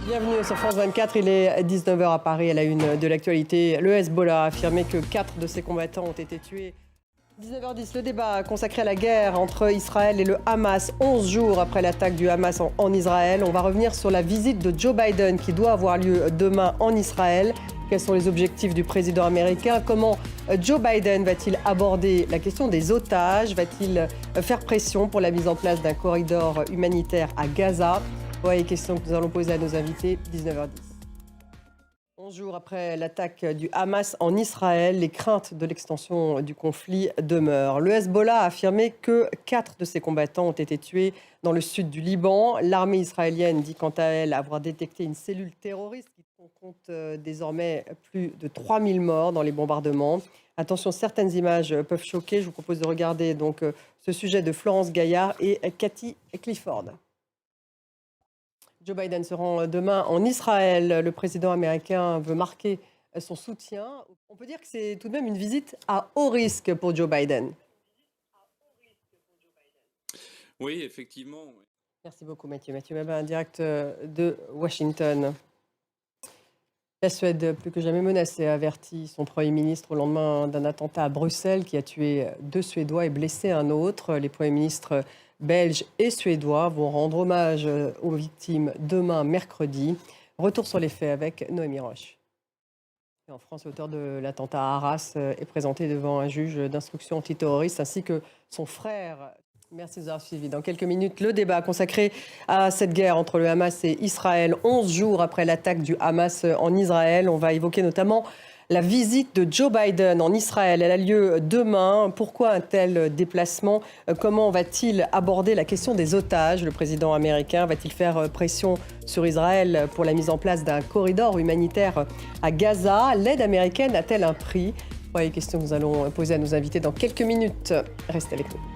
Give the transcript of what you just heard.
Bienvenue sur France 24, il est 19h à Paris, à la une de l'actualité. Le Hezbollah a affirmé que 4 de ses combattants ont été tués. 19h10, le débat consacré à la guerre entre Israël et le Hamas, 11 jours après l'attaque du Hamas en Israël. On va revenir sur la visite de Joe Biden qui doit avoir lieu demain en Israël. Quels sont les objectifs du président américain? Comment Joe Biden va-t-il aborder la question des otages? Va-t-il faire pression pour la mise en place d'un corridor humanitaire à Gaza? Voilà les questions que nous allons poser à nos invités, 19h10. 11 jours après l'attaque du Hamas en Israël, les craintes de l'extension du conflit demeurent. Le Hezbollah a affirmé que 4 de ses combattants ont été tués dans le sud du Liban. L'armée israélienne dit quant à elle avoir détecté une cellule terroriste qui compte désormais plus de 3000 morts dans les bombardements. Attention, certaines images peuvent choquer. Je vous propose de regarder donc ce sujet de Florence Gaillard et Cathy Clifford. Joe Biden se rend demain en Israël. Le président américain veut marquer son soutien. On peut dire que c'est tout de même une visite à haut risque pour Joe Biden. Oui, effectivement. Merci beaucoup Mathieu. Mathieu Mabin, en direct de Washington. La Suède, plus que jamais menacée, a averti son Premier ministre au lendemain d'un attentat à Bruxelles qui a tué 2 Suédois et blessé un autre. Les Premiers ministres belges et suédois vont rendre hommage aux victimes demain, mercredi. Retour sur les faits avec Noémie Roche. En France, l'auteur de l'attentat à Arras est présenté devant un juge d'instruction antiterroriste ainsi que son frère. Merci de nous avoir suivis. Dans quelques minutes, le débat consacré à cette guerre entre le Hamas et Israël. 11 jours après l'attaque du Hamas en Israël, on va évoquer notamment la visite de Joe Biden en Israël. Elle a lieu demain. Pourquoi un tel déplacement? Comment va-t-il aborder la question des otages? Le président américain va-t-il faire pression sur Israël pour la mise en place d'un corridor humanitaire à Gaza? L'aide américaine a-t-elle un prix? Voilà les questions que nous allons poser à nos invités dans quelques minutes. Restez avec nous.